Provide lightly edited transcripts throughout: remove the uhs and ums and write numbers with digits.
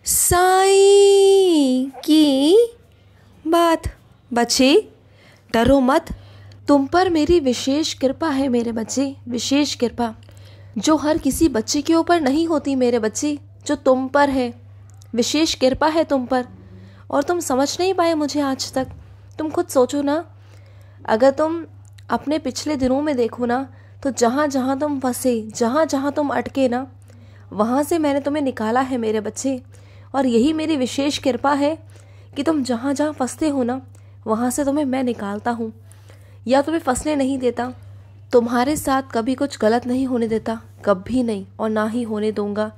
साईं की बात। बच्चे डरो मत, तुम पर मेरी विशेष कृपा है मेरे बच्चे, विशेष कृपा जो हर किसी बच्चे के ऊपर नहीं होती मेरे बच्चे, जो तुम पर है। विशेष कृपा है तुम पर और तुम समझ नहीं पाए मुझे आज तक। तुम खुद सोचो ना, अगर तुम अपने पिछले दिनों में देखो ना, तो जहाँ जहाँ तुम फंसे, जहाँ जहाँ तुम अटके ना, वहाँ से मैंने तुम्हें निकाला है मेरे बच्चे। और यही मेरी विशेष कृपा है कि तुम जहाँ जहाँ फंसते हो ना, वहाँ से तुम्हें मैं निकालता हूँ या तुम्हें फंसने नहीं देता। तुम्हारे साथ कभी कुछ गलत नहीं होने देता, कभी नहीं, और ना ही होने दूंगा।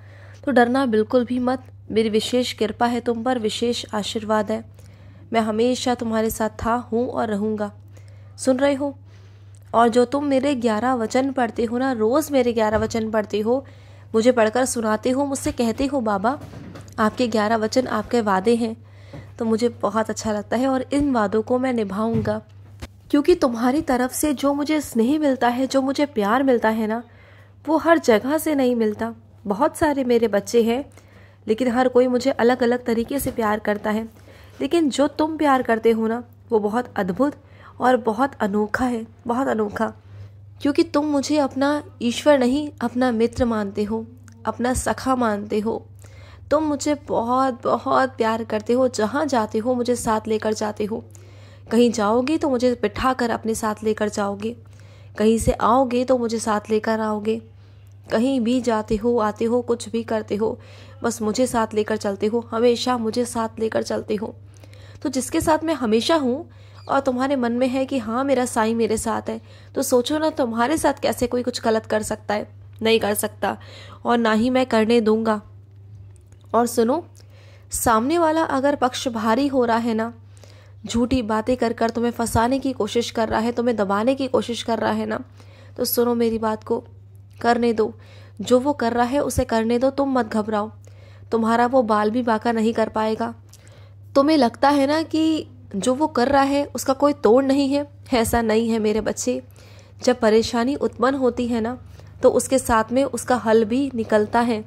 तो डरना बिल्कुल भी मत, मेरी विशेष कृपा है तुम पर, विशेष आशीर्वाद है। मैं हमेशा तुम्हारे साथ था, हूँ और रहूँगा। सुन रहे हो? और जो तुम मेरे 11 वचन पढ़ते हो ना, रोज़ मेरे 11 वचन पढ़ते हो, मुझे पढ़कर सुनाते हो, मुझसे कहते हो बाबा आपके 11 वचन आपके वादे हैं, तो मुझे बहुत अच्छा लगता है और इन वादों को मैं निभाऊंगा। क्योंकि तुम्हारी तरफ से जो मुझे स्नेह मिलता है, जो मुझे प्यार मिलता है ना, वो हर जगह से नहीं मिलता। बहुत सारे मेरे बच्चे हैं, लेकिन हर कोई मुझे अलग अलग तरीके से प्यार करता है, लेकिन जो तुम प्यार करते हो ना, वो बहुत अद्भुत और बहुत अनोखा है, बहुत अनोखा। क्योंकि तुम मुझे अपना ईश्वर नहीं, अपना मित्र मानते हो, अपना सखा मानते हो। तुम मुझे बहुत बहुत प्यार करते हो, जहाँ जाते हो मुझे साथ लेकर जाते हो। कहीं जाओगे तो मुझे बिठा कर अपने साथ लेकर जाओगे, कहीं से आओगे तो मुझे साथ लेकर आओगे। कहीं भी जाते हो, आते हो, कुछ भी करते हो, बस मुझे साथ लेकर चलते हो, हमेशा मुझे साथ लेकर चलते हो। तो जिसके साथ मैं हमेशा हूँ और तुम्हारे मन में है कि हाँ मेरा साईं मेरे साथ है, तो सोचो ना तुम्हारे साथ कैसे कोई कुछ गलत कर सकता है? नहीं कर सकता, और ना ही मैं करने दूंगा। और सुनो, सामने वाला अगर पक्ष भारी हो रहा है ना, झूठी बातें कर कर तुम्हें फंसाने की कोशिश कर रहा है, तुम्हें दबाने की कोशिश कर रहा है ना, तो सुनो मेरी बात को, करने दो। जो वो कर रहा है उसे करने दो, तुम मत घबराओ। तुम्हारा वो बाल भी बांका नहीं कर पाएगा। तुम्हें लगता है ना कि जो वो कर रहा है उसका कोई तोड़ नहीं है, ऐसा नहीं है मेरे बच्चे। जब परेशानी उत्पन्न होती है ना, तो उसके साथ में उसका हल भी निकलता है।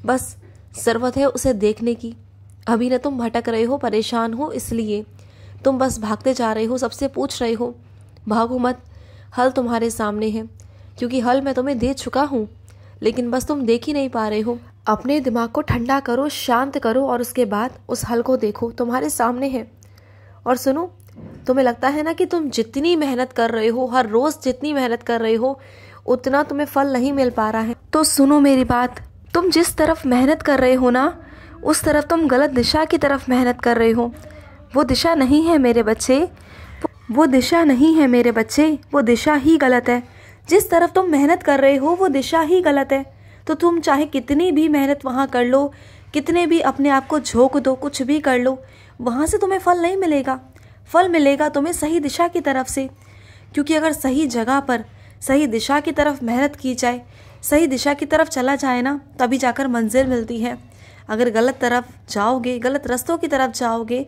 बस ज़रूरत है उसे देखने की। अभी ना तुम भटक रहे हो, परेशान हो, इसलिए तुम बस भागते जा रहे हो, सबसे पूछ रहे हो। भागो मत, हल तुम्हारे सामने है, क्योंकि हल मैं तुम्हें दे चुका हूँ, लेकिन बस तुम देख ही नहीं पा रहे हो। अपने दिमाग को ठंडा करो, शांत करो, और उसके बाद उस हल को देखो, तुम्हारे सामने है। और सुनो, तुम्हें लगता है ना कि तुम जितनी मेहनत कर रहे हो, हर रोज़ जितनी मेहनत कर रहे हो, उतना तुम्हें फल नहीं मिल पा रहा है। तो सुनो मेरी बात, तुम जिस तरफ मेहनत कर रहे हो ना, उस तरफ तुम गलत दिशा की तरफ मेहनत कर रहे हो। वो दिशा नहीं है मेरे बच्चे, वो दिशा नहीं है मेरे बच्चे, वो दिशा ही गलत है। जिस तरफ तुम मेहनत कर रहे हो वो दिशा ही गलत है। तो तुम चाहे कितनी भी मेहनत वहाँ कर लो, कितने भी अपने आप को झोंक दो, कुछ भी कर लो, वहाँ से तुम्हें फल नहीं मिलेगा। फल मिलेगा तुम्हें सही दिशा की तरफ से। क्योंकि अगर सही जगह पर सही दिशा की तरफ मेहनत की जाए, सही दिशा की तरफ चला जाए ना, तभी जाकर मंजिल मिलती है। अगर गलत तरफ जाओगे, गलत रास्तों की तरफ जाओगे,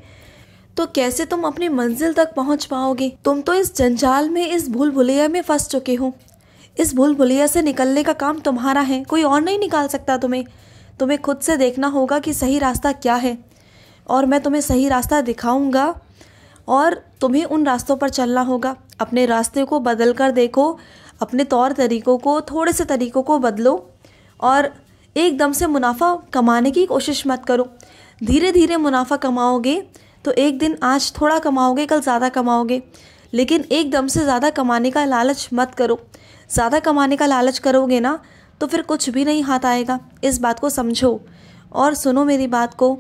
तो कैसे तुम अपनी मंजिल तक पहुंच पाओगे? तुम तो इस जंजाल में, इस भूल भुलैया में फंस चुके हो। इस भूल भुलैया से निकलने का काम तुम्हारा है, कोई और नहीं निकाल सकता तुम्हें। तुम्हें खुद से देखना होगा कि सही रास्ता क्या है, और मैं तुम्हें सही रास्ता दिखाऊंगा, और तुम्हें उन रास्तों पर चलना होगा। अपने रास्ते को बदल कर देखो, अपने तौर तरीकों को, थोड़े से तरीकों को बदलो, और एकदम से मुनाफा कमाने की कोशिश मत करो। धीरे धीरे मुनाफा कमाओगे तो एक दिन आज थोड़ा कमाओगे, कल ज़्यादा कमाओगे, लेकिन एकदम से ज़्यादा कमाने का लालच मत करो। ज़्यादा कमाने का लालच करोगे ना, तो फिर कुछ भी नहीं हाथ आएगा। इस बात को समझो और सुनो मेरी बात को।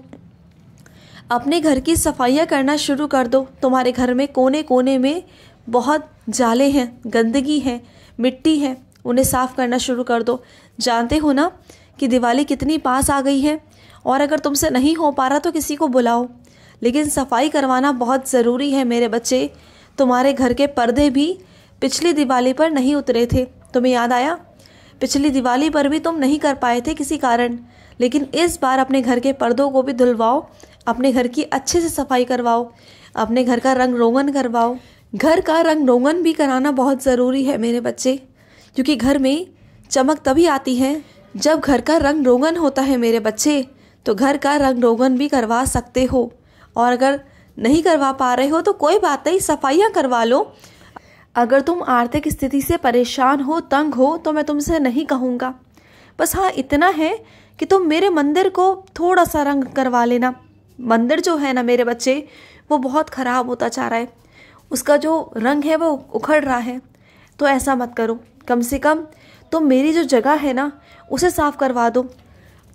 अपने घर की सफाइयाँ करना शुरू कर दो। तुम्हारे घर में कोने कोने में बहुत जाले हैं, गंदगी है, मिट्टी है, उन्हें साफ़ करना शुरू कर दो। जानते हो ना कि दिवाली कितनी पास आ गई है, और अगर तुमसे नहीं हो पा रहा तो किसी को बुलाओ, लेकिन सफाई करवाना बहुत ज़रूरी है मेरे बच्चे। तुम्हारे घर के पर्दे भी पिछली दिवाली पर नहीं उतरे थे, तुम्हें याद आया? पिछली दिवाली पर भी तुम नहीं कर पाए थे किसी कारण, लेकिन इस बार अपने घर के पर्दों को भी धुलवाओ, अपने घर की अच्छे से सफाई करवाओ, अपने घर का रंग रोगन करवाओ। घर का रंग रोगन भी कराना बहुत ज़रूरी है मेरे बच्चे, क्योंकि घर में चमक तभी आती है जब घर का रंग रोगन होता है मेरे बच्चे। तो घर का रंग रोगन भी करवा सकते हो। और अगर नहीं करवा पा रहे हो तो कोई बात नहीं, सफाइयाँ करवा लो। अगर तुम आर्थिक स्थिति से परेशान हो, तंग हो, तो मैं तुमसे नहीं कहूँगा। बस हाँ इतना है कि तुम मेरे मंदिर को थोड़ा सा रंग करवा लेना। मंदिर जो है ना मेरे बच्चे, वो बहुत ख़राब होता जा रहा है, उसका जो रंग है वो उखड़ रहा है। तो ऐसा मत करो, कम से कम तुम मेरी जो जगह है ना उसे साफ़ करवा दो।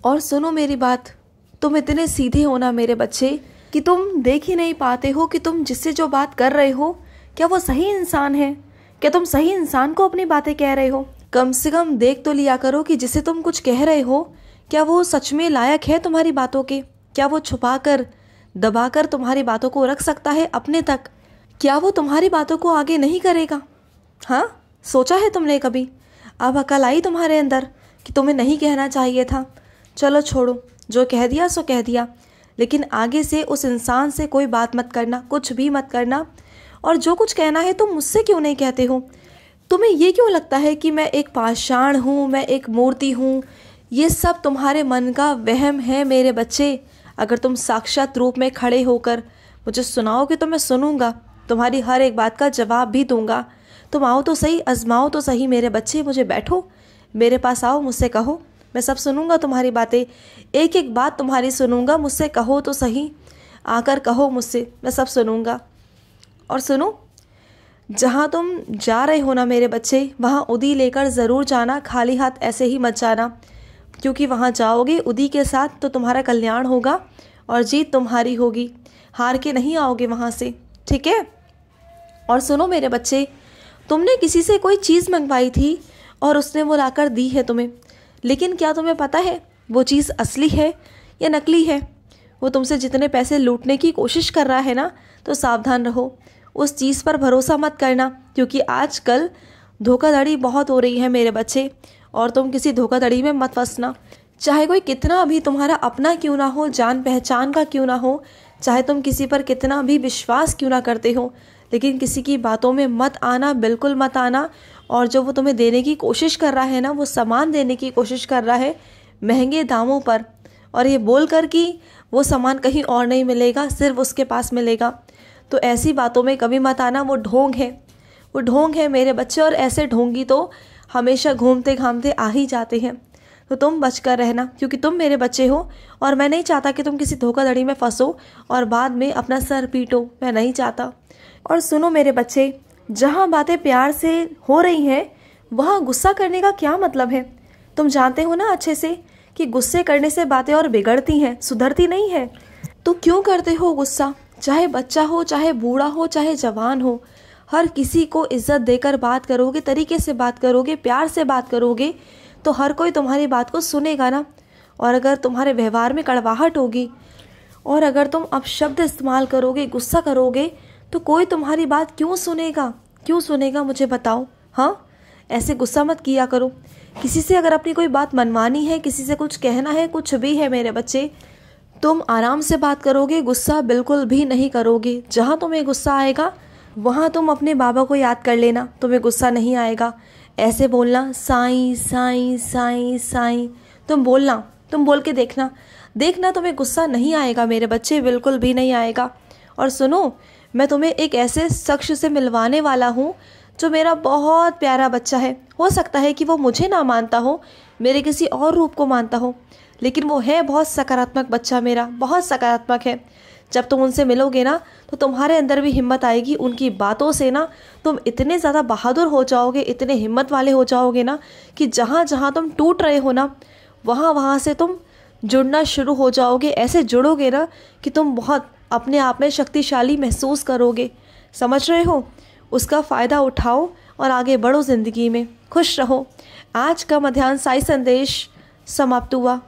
और सुनो मेरी बात, तुम इतने सीधे हो ना मेरे बच्चे कि तुम देख ही नहीं पाते हो कि तुम जिससे जो बात कर रहे हो क्या वो सही इंसान है, क्या तुम सही इंसान को अपनी बातें कह रहे हो। कम से कम देख तो लिया करो कि जिसे तुम कुछ कह रहे हो क्या वो सच में लायक है तुम्हारी बातों के, क्या वो छुपा कर दबा कर तुम्हारी बातों को रख सकता है अपने तक, क्या वो तुम्हारी बातों को आगे नहीं करेगा। हाँ, सोचा है तुमने कभी? अब अकल आई तुम्हारे अंदर कि तुम्हें नहीं कहना चाहिए था। चलो छोड़ो, जो कह दिया सो कह दिया, लेकिन आगे से उस इंसान से कोई बात मत करना, कुछ भी मत करना। और जो कुछ कहना है तुम मुझसे क्यों नहीं कहते हो? तुम्हें ये क्यों लगता है कि मैं एक पाषाण हूँ, मैं एक मूर्ति हूँ? ये सब तुम्हारे मन का वहम है मेरे बच्चे। अगर तुम साक्षात रूप में खड़े होकर मुझे सुनाओगे तो मैं सुनूंगा, तुम्हारी हर एक बात का जवाब भी दूंगा। तुम आओ तो सही, आजमाओ तो सही मेरे बच्चे, मुझे बैठो, मेरे पास आओ, मुझसे कहो, मैं सब सुनूंगा तुम्हारी बातें, एक एक बात तुम्हारी सुनूंगा। मुझसे कहो तो सही, आकर कहो मुझसे, मैं सब सुनूंगा। और सुनो, जहाँ तुम जा रहे हो ना मेरे बच्चे, वहाँ उदी लेकर ज़रूर जाना, खाली हाथ ऐसे ही मत जाना, क्योंकि वहाँ जाओगे उदी के साथ तो तुम्हारा कल्याण होगा और जीत तुम्हारी होगी। हार के नहीं आओगे वहाँ से, ठीक है? और सुनो मेरे बच्चे, तुमने किसी से कोई चीज़ मंगवाई थी और उसने वो लाकर दी है तुम्हें, लेकिन क्या तुम्हें पता है वो चीज़ असली है या नकली है? वो तुमसे जितने पैसे लूटने की कोशिश कर रहा है ना, तो सावधान रहो, उस चीज़ पर भरोसा मत करना, क्योंकि आजकल धोखाधड़ी बहुत हो रही है मेरे बच्चे। और तुम किसी धोखाधड़ी में मत फंसना, चाहे कोई कितना भी तुम्हारा अपना क्यों ना हो, जान पहचान का क्यों ना हो, चाहे तुम किसी पर कितना भी विश्वास क्यों ना करते हो, लेकिन किसी की बातों में मत आना, बिल्कुल मत आना। और जो वो तुम्हें देने की कोशिश कर रहा है ना, वो सामान देने की कोशिश कर रहा है महंगे दामों पर, और ये बोल कर कि वो सामान कहीं और नहीं मिलेगा, सिर्फ उसके पास मिलेगा। तो ऐसी बातों में कभी मत आना, वो ढोंग है, वो ढोंग है मेरे बच्चे। और ऐसे ढोंगी तो हमेशा घूमते घामते आ ही जाते हैं। तो तुम बचकर रहना, क्योंकि तुम मेरे बच्चे हो और मैं नहीं चाहता कि तुम किसी धोखाधड़ी में फंसो और बाद में अपना सर पीटो, मैं नहीं चाहता। और सुनो मेरे बच्चे, जहाँ बातें प्यार से हो रही हैं वहाँ गुस्सा करने का क्या मतलब है? तुम जानते हो ना अच्छे से कि गुस्से करने से बातें और बिगड़ती हैं, सुधरती नहीं है। तो क्यों करते हो गुस्सा? चाहे बच्चा हो, चाहे बूढ़ा हो, चाहे जवान हो, हर किसी को इज्जत देकर बात करोगे, तरीके से बात करोगे, प्यार से बात करोगे, तो हर कोई तुम्हारी बात को सुनेगा ना। और अगर तुम्हारे व्यवहार में कड़वाहट होगी और अगर तुम अपशब्द इस्तेमाल करोगे, गुस्सा करोगे, तो कोई तुम्हारी बात क्यों सुनेगा? क्यों सुनेगा मुझे बताओ। हाँ, ऐसे गुस्सा मत किया करो। किसी से अगर अपनी कोई बात मनवानी है, किसी से कुछ कहना है, कुछ भी है मेरे बच्चे, तुम आराम से बात करोगे, गुस्सा बिल्कुल भी नहीं करोगे। जहाँ तुम्हें गुस्सा आएगा वहाँ तुम अपने बाबा को याद कर लेना, तुम्हें गुस्सा नहीं आएगा। ऐसे बोलना, साईं साईं साईं साईं, तुम बोलना, तुम बोल के देखना, देखना तुम्हें गुस्सा नहीं आएगा मेरे बच्चे, बिल्कुल भी नहीं आएगा। और सुनो, मैं तुम्हें एक ऐसे शख्स से मिलवाने वाला हूँ जो मेरा बहुत प्यारा बच्चा है। हो सकता है कि वो मुझे ना मानता हो, मेरे किसी और रूप को मानता हो, लेकिन वो है बहुत सकारात्मक बच्चा मेरा, बहुत सकारात्मक है। जब तुम उनसे मिलोगे ना तो तुम्हारे अंदर भी हिम्मत आएगी। उनकी बातों से ना तुम इतने ज़्यादा बहादुर हो जाओगे, इतने हिम्मत वाले हो जाओगे ना कि जहाँ जहाँ तुम टूट रहे हो ना वहाँ वहाँ से तुम जुड़ना शुरू हो जाओगे। ऐसे जुड़ोगे ना कि तुम बहुत अपने आप में शक्तिशाली महसूस करोगे। समझ रहे हो? उसका फ़ायदा उठाओ और आगे बढ़ो ज़िंदगी में, खुश रहो। आज का मध्याह्न साई संदेश समाप्त हुआ।